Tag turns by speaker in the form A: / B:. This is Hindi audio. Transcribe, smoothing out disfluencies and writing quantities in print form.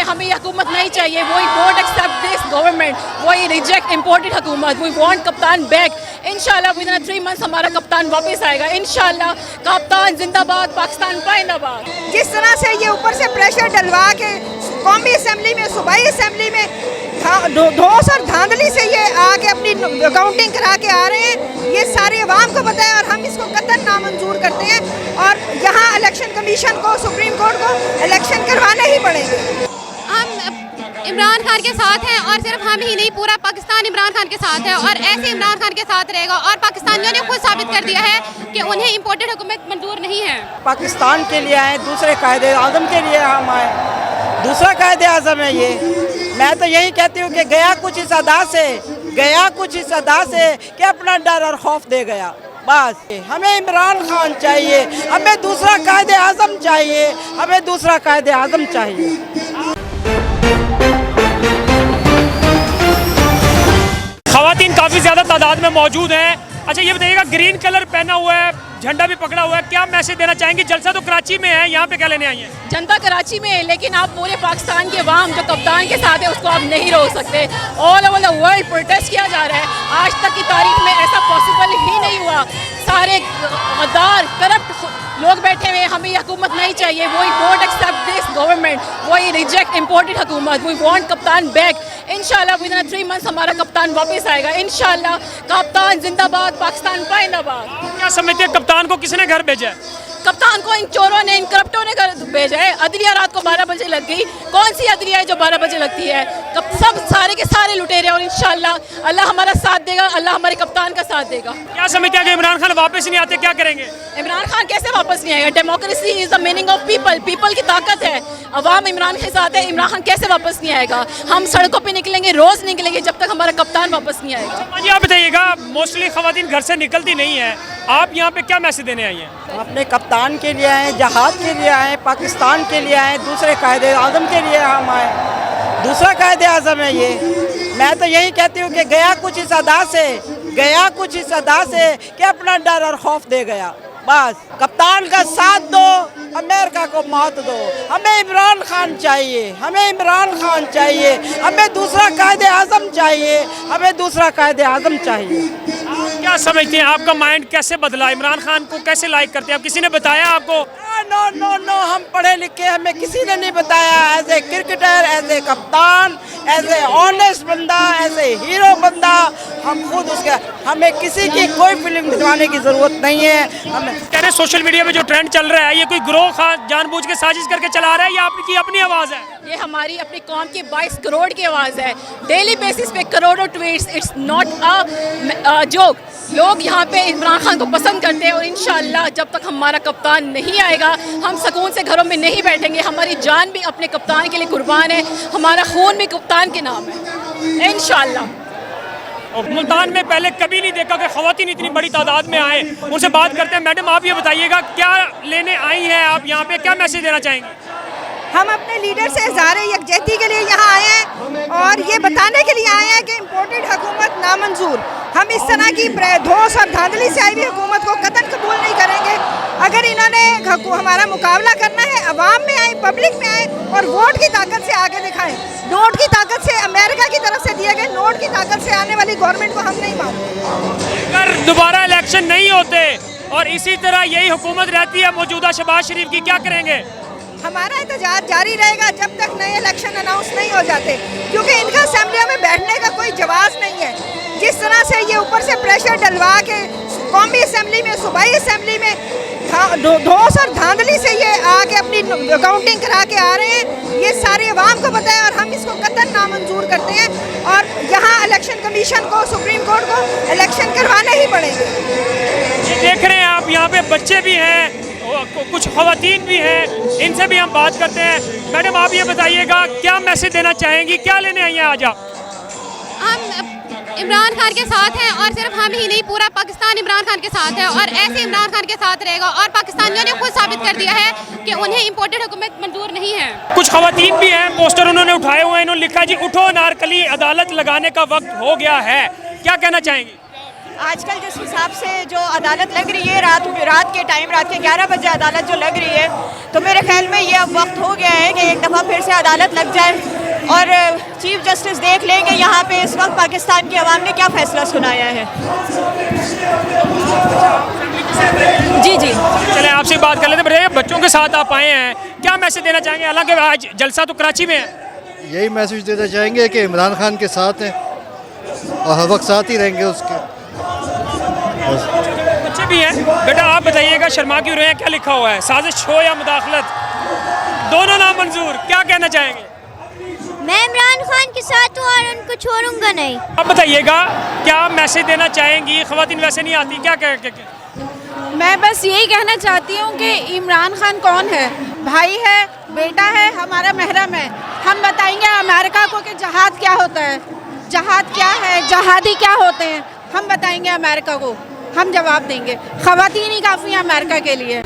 A: हमें ये हुकूमत नहीं चाहिए, वो डोंट एक्सेप्ट दिस गवर्नमेंट, वो रिजेक्ट इम्पोर्टेड हुकूमत, वी वांट कप्तान बैक। इंशाल्लाह विद इन 3 मंथ्स हमारा कप्तान वापस आएगा इंशाल्लाह। कप्तान जिंदाबाद, पाकिस्तान पाइंदाबाद।
B: जिस तरह से ये ऊपर से प्रेशर डलवा के कौमी असम्बली में, सूबाई असम्बली में धोस और धांधली से ये आके अपनी काउंटिंग करा के आ रहे हैं, ये सारे अवाम को पता है और हम इसको कतई नामंजूर करते हैं। और यहाँ इलेक्शन कमीशन को, सुप्रीम कोर्ट को इलेक्शन करवाने ही पड़ेंगे।
C: हम इमरान खान के साथ हैं और सिर्फ हम ही नहीं, पूरा पाकिस्तान इमरान खान के साथ है और ऐसे इमरान खान के साथ रहेगा। और पाकिस्तानियों ने खुद साबित कर दिया है कि उन्हें इम्पोर्टेड हुकूमत मंजूर नहीं है।
D: पाकिस्तान के लिए आए, दूसरे कायदे आज़म के लिए हम आए, दूसरा कायदे आज़म है ये। मैं तो यही कहती हूँ कि गया कुछ इस अदा से कि अपना डर और खौफ दे गया। बस हमें इमरान खान चाहिए, हमें दूसरा कायदे आज़म चाहिए, हमें दूसरा कायदे आज़म चाहिए।
E: खवातीन काफ़ी ज़्यादा तादाद में मौजूद हैं। अच्छा ये बताइएगा, ग्रीन कलर पहना हुआ है, झंडा भी पकड़ा हुआ है, क्या मैसेज देना चाहेंगे? जलसा तो कराची में है, यहाँ पे क्या लेने आई हैं?
A: जनता कराची में है, लेकिन आप पूरे पाकिस्तान के अवाम जो कप्तान के साथ है उसको आप नहीं रोक सकते। All over the world protest किया जा रहा है। आज तक की तारीख में ऐसा पॉसिबल ही नहीं हुआ। सारे गद्दार करप्ट लोग बैठे हुए, हमें ये हुकूमत नहीं चाहिए, वो डोंट एक्सेप्ट दिस गवर्नमेंट, वो रिजेक्ट इम्पोर्टेड हुकूमत, वी वांट कप्तान बैक। इंशाल्लाह विद इन 3 मंथ्स हमारा कप्तान वापस आएगा इंशाल्लाह। कप्तान जिंदाबाद, पाकिस्तान पाइंदाबाद।
E: क्या समझते हैं कप्तान को किसने घर भेजा है?
A: कप्तान को इन चोरों ने, इन करप्टों ने घर भेजा है। अदलिया रात को 12 बजे लग गई। कौन सी अदलिया है जो 12 बजे लगती है? सब सारे के सारे लुटेरे। और इंशाल्लाह अल्लाह हमारा साथ देगा, अल्लाह हमारे कप्तान का साथ देगा।
E: क्या समझते हैं कि इमरान खान वापस नहीं आते, क्या करेंगे?
A: इमरान खान कैसे वापस नहीं आएगा? Democracy is the meaning of people, people की ताकत है। अवाम इमरान के साथ है, इमरान खान कैसे वापस नहीं आएगा? हम सड़कों पे निकलेंगे, रोज निकलेंगे जब तक हमारा कप्तान वापस नहीं आएगा।
E: जी आप बताइएगा, मोस्टली खवातीन घर से निकलती नहीं है, आप यहाँ पे क्या मैसेज देने आई हैं?
D: हम अपने कप्तान के लिए आए, जहाद के लिए आए, पाकिस्तान के लिए आए, दूसरे कायदे आज़म के लिए हम आए, दूसरा कायदे आज़म है ये। मैं तो यही कहती हूँ कि गया कुछ इस अदा से कि अपना डर और खौफ दे गया। बस कप्तान का साथ दो, अमेरिका को मौत दो। हमें इमरान खान चाहिए, हमें इमरान खान चाहिए, हमें दूसरा कायदे आज़म चाहिए, हमें दूसरा कायदे आज़म चाहिए।
E: क्या समझते हैं, आपका माइंड कैसे बदला? इमरान खान को कैसे लाइक करते हैं आप? किसी ने बताया आपको?
D: नो, हम पढ़े लिखे, हमें किसी ने नहीं बताया। As a cricketer, as a कप्तान, एज ए ऑनेस्ट बंदा, एज ए हीरो बंदा, हम खुद उसके, हमें किसी की कोई फिल्म दिखाने की ज़रूरत नहीं है। हमें
E: कह रहे सोशल मीडिया में जो ट्रेंड चल रहा है, ये कोई गिरोह खास जानबूझ के साजिश करके चला रहा है या आपकी अपनी आवाज़ है?
A: ये हमारी अपनी कौम की 22 करोड़ की आवाज़ है। डेली बेसिस पे करोड़ों tweets, it's not a joke. लोग यहाँ पे इमरान खान को पसंद करते हैं और इंशाल्लाह जब तक हमारा कप्तान नहीं आएगा हम सुकून से घरों में नहीं बैठेंगे। हमारी जान भी अपने कप्तान के लिए कुर्बान है, हमारा खून भी कप्तान के नाम है इंशाल्लाह।
E: मुल्तान में पहले कभी नहीं देखा कि खवातीन इतनी बड़ी तादाद में आए। उनसे बात करते हैं। मैडम आप ये बताइएगा, क्या लेने आई हैं आप यहाँ पे, क्या मैसेज देना चाहेंगे?
B: हम अपने लीडर से इज़हार यकजहती के लिए यहाँ आए हैं और ये बताने के लिए आए हैं कि इम्पोर्टेड हुकूमत नामंजूर। हम इस तरह की धोस और धांधली से आई हुई हुकूमत को कतई कबूल नहीं करेंगे। अगर इन्होंने हमारा मुकाबला करना है, अवाम में आए, पब्लिक में आए और वोट की ताकत से आगे दिखाएं। नोट की ताकत से, अमेरिका की तरफ से दिए गए नोट की ताकत से आने वाली गवर्नमेंट को हम नहीं मानते।
E: अगर दोबारा इलेक्शन नहीं होते और इसी तरह यही हुकूमत रहती है मौजूदा शहबाज शरीफ की, क्या करेंगे?
B: हमारा एहतजाज जारी रहेगा जब तक नए इलेक्शन अनाउंस नहीं हो जाते, क्योंकि इनका असेंबलियों में बैठने का कोई जवाब नहीं है। जिस तरह से ये ऊपर से प्रेशर डलवा के कौमी असम्बली में, सूबाई असम्बली में धोस और धांधली से ये आके अपनी काउंटिंग करा के आ रहे हैं, ये सारे अवाम को पता है और हम इसको कतई नामंजूर करते हैं। और यहाँ इलेक्शन कमीशन को, सुप्रीम कोर्ट को इलेक्शन करवाने ही पड़ेंगे।
E: देख रहे हैं आप, यहाँ पे बच्चे भी हैं, कुछ खवातीन भी हैं, इनसे भी हम बात करते हैं। मैडम आप ये बताइएगा, क्या मैसेज देना चाहेंगी, क्या लेने आई हैं आज आप?
C: हम इमरान खान के साथ हैं और सिर्फ हम ही नहीं, पूरा पाकिस्तान इमरान खान के साथ है और ऐसे इमरान खान के साथ रहेगा। और पाकिस्तानियों ने खुद साबित कर दिया है कि उन्हें इम्पोर्टेड हुकूमत मंजूर नहीं है।
E: कुछ खवातीन भी हैं, पोस्टर उन्होंने उठाए हुए हैं, इन्होंने लिखा जी उठो नारकली, अदालत लगाने का वक्त हो गया है। क्या कहना चाहेंगी?
B: आजकल जिस हिसाब से जो अदालत लग रही है रात के टाइम, रात के 11 बजे अदालत जो लग रही है, तो मेरे ख्याल में ये अब वक्त हो गया है कि एक दफ़ा फिर से अदालत लग जाए और चीफ जस्टिस देख लें कि यहाँ पे इस वक्त पाकिस्तान की आवाम ने क्या फैसला सुनाया है।
A: जी जी
E: चले आपसे बात कर लेते हैं। बताइए, बच्चों के साथ आप आए हैं, क्या मैसेज देना चाहेंगे? हालांकि आज जलसा तो कराची में है।
F: यही मैसेज देना चाहेंगे कि इमरान खान के साथ हैं और हर वक्त साथ ही रहेंगे उसके।
E: बच्चे भी हैं। बेटा आप बताइएगा, शर्मा क्यों रहे हैं? क्या लिखा हुआ है? साजिश हो या मुदाखलत, दोनों नामंजूर, क्या कहना चाहेंगे?
G: मैं इमरान खान के साथ हूँ और उनको छोड़ूंगा नहीं।
E: अब बताइएगा, क्या मैसेज देना चाहेंगी? ख्वातीन वैसे नहीं आती, क्या
A: मैं बस यही कहना चाहती हूँ कि इमरान खान कौन है? भाई है, बेटा है, हमारा महरम है। हम बताएंगे अमेरिका को कि जहाद क्या होता है, जहाद क्या है, जहादी क्या होते हैं। हम बताएंगे अमेरिका को, हम जवाब देंगे। ख्वातीन ही काफ़ी हैं अमेरिका के लिए।